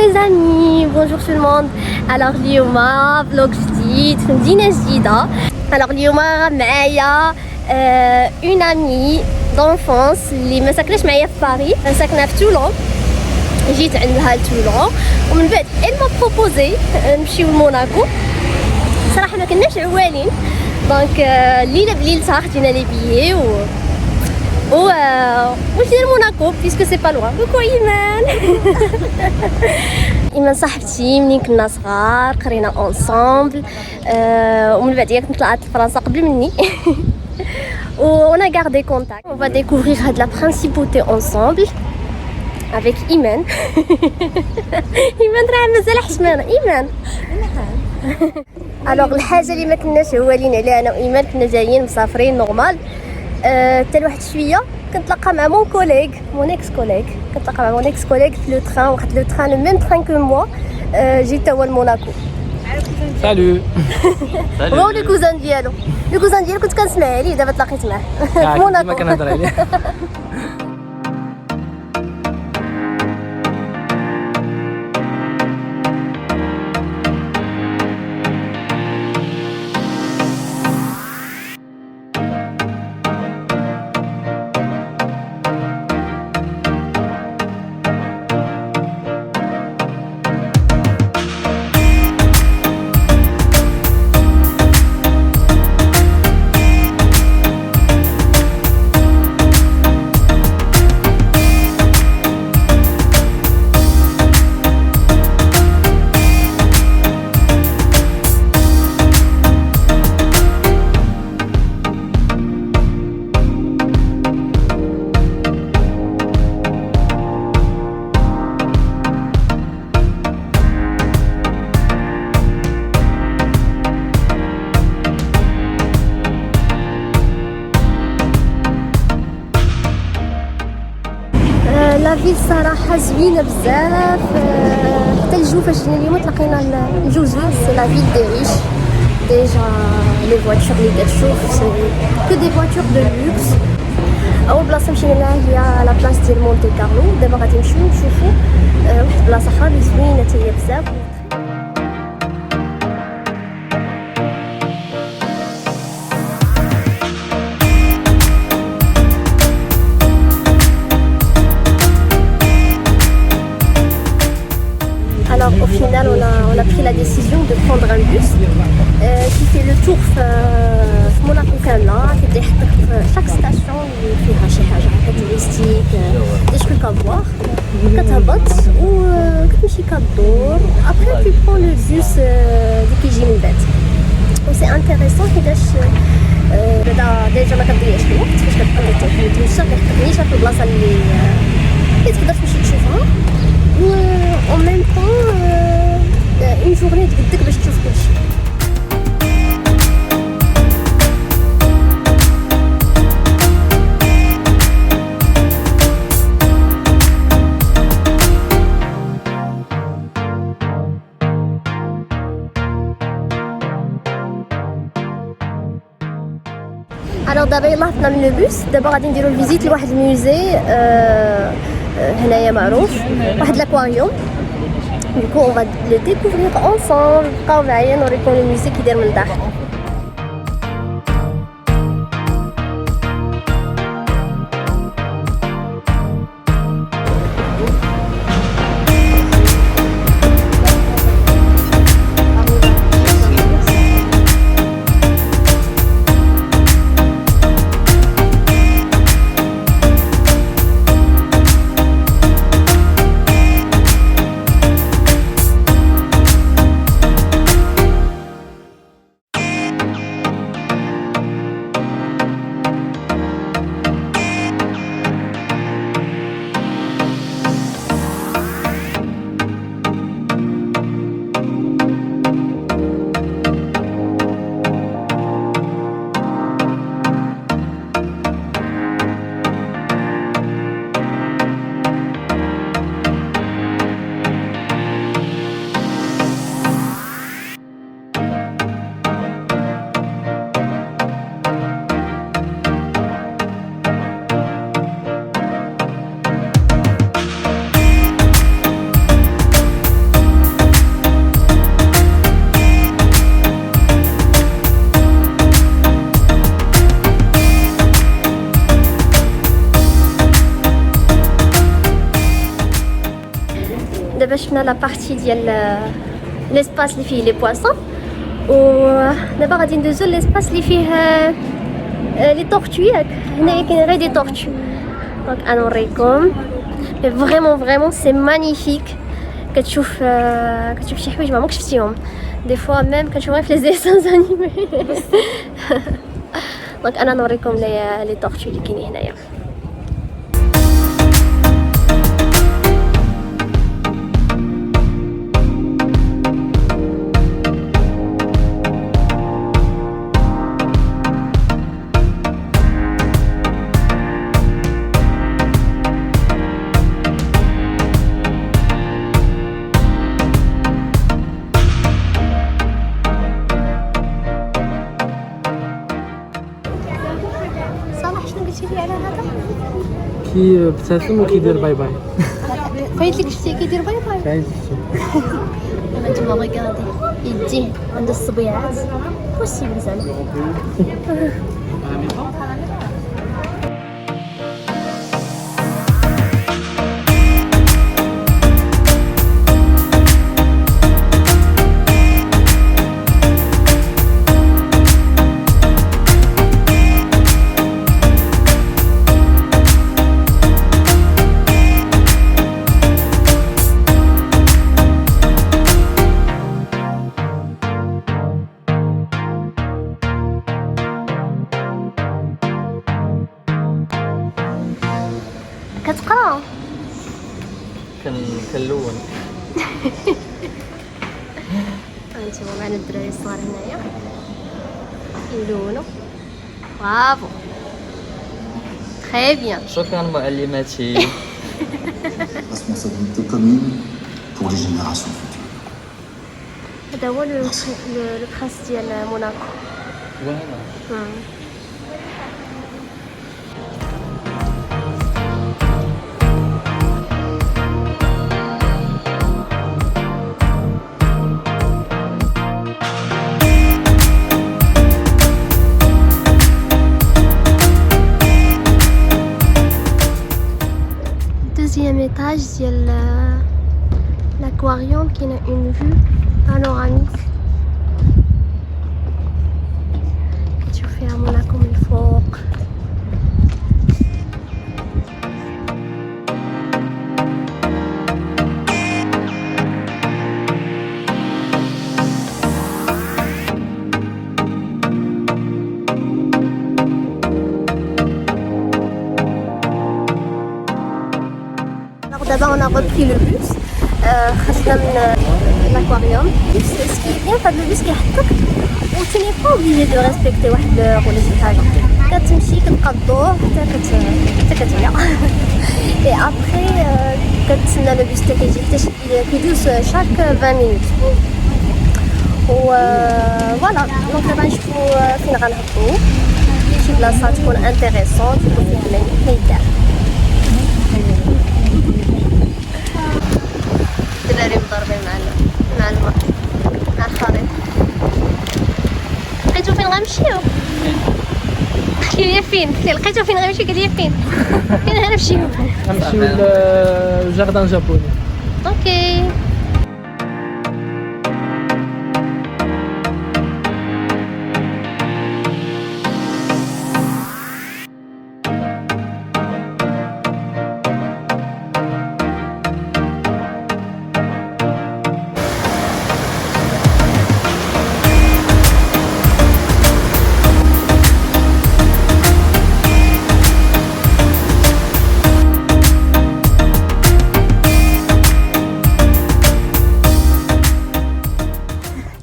les amis, bonjour tout le monde. Alors اليوم vlog جديد في مدينة جديدة. Alors اليوم معايا une amie d'enfance اللي ما ساكناش معايا في باريس، ساكنة في تولون. جيت عندها لتولون ومن بعد elle m'a proposé نمشيو لموناكو. صراحة ما كناش عوالين دونك الليلة بليلتها خدينا لي بيي ومشينا لموناكو بيسكو سي با لوان. كوكو ايمان. ايمان صاحبتي منين كنا صغار قرينا اونصامبل ومن بعد هي كنت طلعت لفرنسا قبل مني. on a gardé contact. On va découvrir de la principauté ensemble avec Iman. Iman راه مازال حشمانه ايمان. الوغ الحاجه اللي ما كناش عوالين عليها انا وايمان، كنا جايين مسافرين نورمال حتى لواحد شويه كنتلاقى مع مون كوليغ مون اكس كوليغ كنتلاقى مع مون اكس كوليغ في لو تران، واحد لو تران لو ميم تران كو موا. جيت هو لموناكو. سالو. هو لو كوزان ديالو كنت كنسمع عليه، دابا تلاقيت معاه في موناكو. ما كنهضر عليه. لا فيل صراحه زوينه بزاف، حتى الجو فاش جينا اليوم تلاقينا الجو زوين. سي لا فيل دي ريش ديجا، لي فواتور اللي كتشوف سي كو دي فواتور دو لوكس. اول بلاصه مشينا لها هي لا بلاص ديال مونتي كارلو. دابا غادي نمشيو نشوفو واحد البلاصه اخرى اللي زوينه حتى هي بزاف. Alors au final on a pris la décision de prendre un bus qui fait le tour في موناكو كامله، كيبدا يحطك في chaque station اللي فيها شي حاجه هكا توريستيك دي trucs à voir. كتهبط وكتمشي كدور après tu prends le bus اللي كيجي من بعد. و سي انتريسون حيتاش ديجا ما كتضيعش الوقت فاش كتبقى تمشى كيحطك نيشان في البلاصه اللي تقدر تمشي تشوفها، و en même temps une journée تقدك باش تشوف كلشي. الوغ دابا يلاه هبطنا من لو بوس، دابا غادي نديرو الفيزيت لواحد الموزي هنايا معروف، واحد لاكواريوم. Du coup on va le découvrir ensemble. بقاو معايا نوريكم الموزي كيدير من الداخل. دابا شفنا لا بارتي ديال ليسباس اللي فيه لي بواسون ودابا غادي ندوزو ليسباس اللي فيه لي طورتو ياك هنايا كاين غير دي طورتو دونك انا نوريكم فريمون سي مانيفيك كتشوف شي حوايج ما عمرك شفتيهم دي فوا ميم كنشوفهم في لي ديسان انيمي دونك انا نوريكم لي طورتو اللي كاينين هنايا كيبتسم وكيدير باي باي فايت لك شتي كيدير باي باي كاين انتما ريغاردي يديه عند الصبيعات بوسيبل زعما كتقرا كنلون هانتوما معنا الدراري الصغار هنايا يلونوا برافو تري بيان شكرا معلماتي responsabilité commune pour les générations futures. هذا هو لو برانس ديال موناكو وانا deuxième étage ديال l'aquarium qui a une vue panoramique كتشوف فيها موناكو من الفوق D'abord on a repris le bus خرجنا من l'aquarium. Ce qui est bien في هذا البوس كيحطك و tu n'es pas obligé de respecter واحد l'heure ولا شي حاجه كتمشي كتلقى الضوء حتى كتولع et après كتسنى لو بوس حتى كيدوز chaque 20 minutes و فوالا دونك دابا نشوفو فين غنهبطو شي بلاصه تكون انتريسونت يكون فيها ميدان الدراري مضربين مع الماء مع الخريط لقيتو فين غنمشيو قلت لي فين لقيتو فين غنمشيو قال لي فين غنمشيو نمشيو للجاردان جابوني اوكي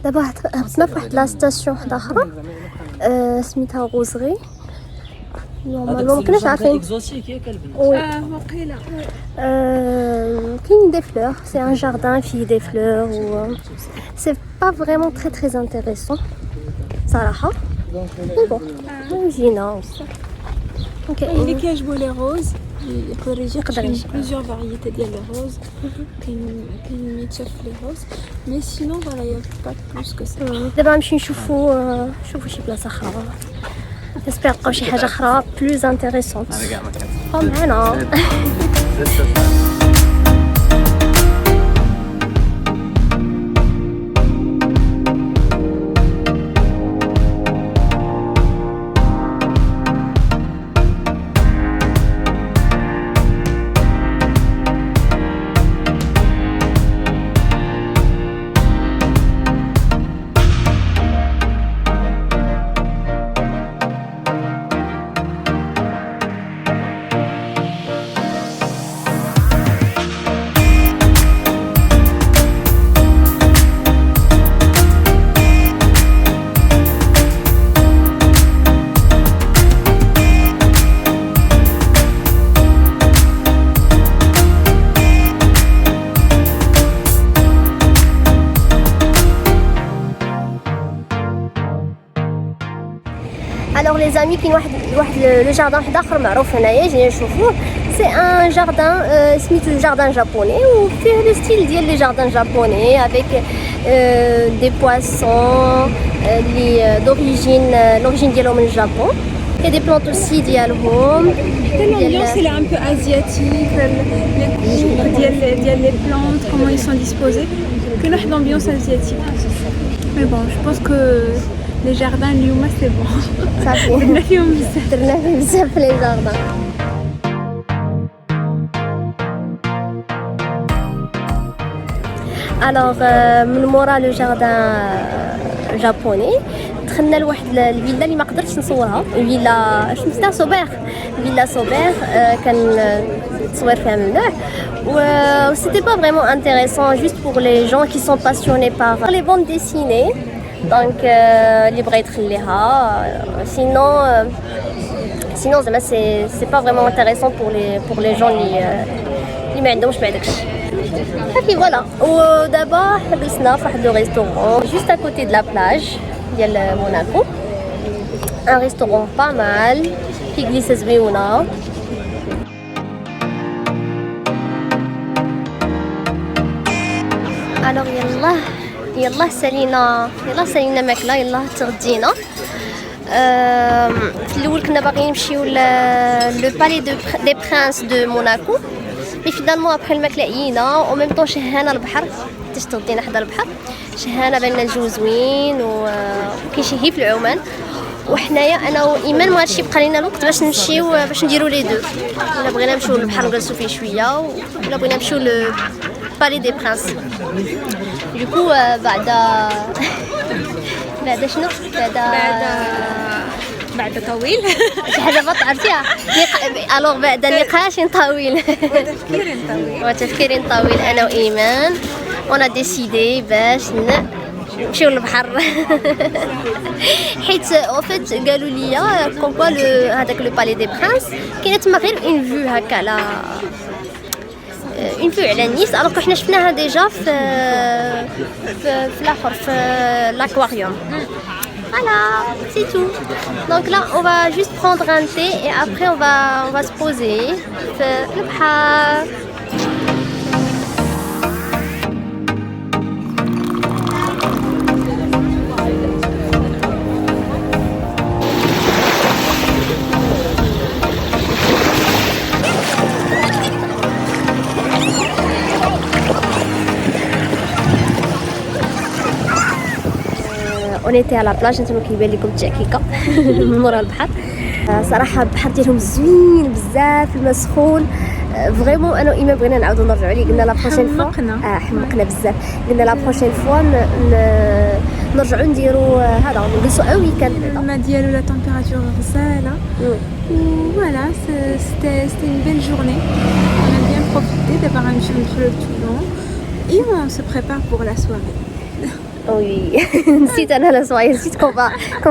دابا هبطنا في واحد لا ستاسيون وحده اخرى سميتها غوزغي نورمالمون مكناش عارفين اكزوتيك ياك البنات وي وقيله كاين دي فلور سي ان جاردان فيه دي فلور و سي با فريمون تري انتريسون صراحه مي بون زينه اللي كيعجبو لي روز يقدر يجي يقدر يجي. بليزيور فارييتي ديال لي روز كاين ميتشر في لي روز مي سينون فوالا يا با بلوس كو سا دابا نمشي نشوفو شي بلاصه اخرى نسبر نلقاو شي حاجه اخرى بلوز انتريسونت انا كاع ما كنت بقاو معنا les amis كاين واحد لو جاردان واحد اخر معروف هنايا جينا نشوفوه. سي ان جاردان سميتو جاردان جابوني وفيه لو ستيل ديال لي جاردان جابوني افيك دي بواسون لي لوريجين ديالهم من الجابون. Il y a des plantes aussi ديالهم. L'ambiance elle est un peu asiatique, les plantes, comment ils sont disposés. Que l'ambiance asiatique. Mais bon, je pense que les jardins Lyouma c'est bon. صافي درنا فيهم بزاف. درنا فيه بزاف في لي جاردان. الوغ من مورا لو جاردان جابوني دخلنا لواحد الفيلا اللي ما قدرتش نصورها. فيلا سميتها صوبير. فيلا صوبير كان تصوير فيها ممنوع و سيتي با فريمون انتريسون جوست بور لي جون كي سون باسيوني بار لي بوند ديسيني دونك اللي بغى يدخل ليها. سينون زعما سي با فريمون انتريسون بور لي جون اللي ما عندهمش مع داكشي. صافي فوالا. ودابا حبسنا في واحد لو ريستورون جوست ا كوتي دو لا بلاج ديال موناكو. ان ريستورون با مال فيه كليسه زويونه. الوغ يلاه سالينا ماكله. يلاه تغدينا. في الاول كنا باغيين نمشيو لو بالي دي برانس دو موناكو مي فينالمون ابخي الماكله عيينا او ميم طون شهانا البحر حتى تغدينا حدا البحر. شهانا بان الجو زوين وكاين شي هيف العمان وحنايا انا وايمان ما هادشي بقى لينا الوقت باش نمشيو باش نديرو لي دو. الا بغينا نمشيو للبحر نجلسو فيه شويه ولا بغينا نمشيو لو بالي دي برانس. دوكو بعد شنو بعد طويل. شي حاجه ما عرفتيها. الوغ بعد نقاش طويل وتفكير طويل انا وايمان انا ديسيدي باش نمشيو للبحر. حيت او فيت قالوا لي كومبا هذاك لو بالي دي برانس كاينه تما غير اون فيو هكا على اون فيو على نيس. الوغ حنا شفناها ديجا في الاخر في لاكواريوم. Voilà, c'est tout. Donc là, on va juste prendre un thé et après on va se poser. Le bahar. On était à la plage نتوما كيبان لكم التعكيكه من مورا البحر. صراحه البحر ديالهم زوين بزاف الماء سخون فريمون. انا وايمان بغينا نعاودو نرجعوا ليه. قلنا لا بروشين فوا حمقنا بزاف. قلنا لا بروشين فوا نرجعوا نديرو هذا نجلسوا ان ويكاند. الماء ديالو لا تمبيراتور غزاله. Voilà, c'était une belle journée. On a bien profité d'avoir un jour entre le Toulon et on se prépare pour la soirée. Oui, نسيت انا لا soirée, نسيت qu'on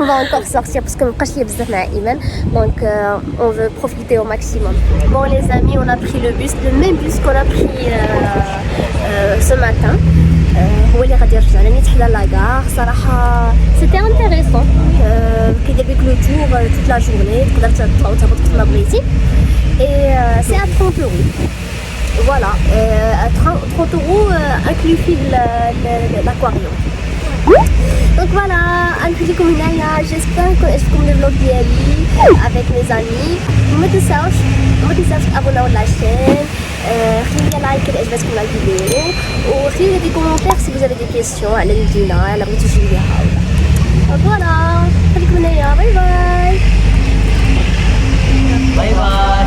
va encore sortir parce que مابقاش ليا بزاف مع ايمان. Donc on veut profiter au maximum. Bon les amis, on a pris le bus, le même bus qu'on a pris ce matin. هو اللي غادي يرجعنا نيت حدا لاكار. صراحه سيتي انتريسون. كيدير بك لو تور توت لا جورني تقدر تطلع وتهبط كيف ما بغيتي. Et c'est à 30 €. Voilà, 30 € inclus l'aquarium. Donc voilà, نخليكم هنايا. j'espère que عجبكم الفلوق ديالي avec mes amis. ما تنساوش تابوناو لاشين. خليو لي لايك الا عجبتكم لا الفيديو وخليو لي دي كومونتير si vous avez des questions على المدينه الا بغيتو تجيو ليها ولا. فوالا خليكم هنايا. باي باي. باي باي.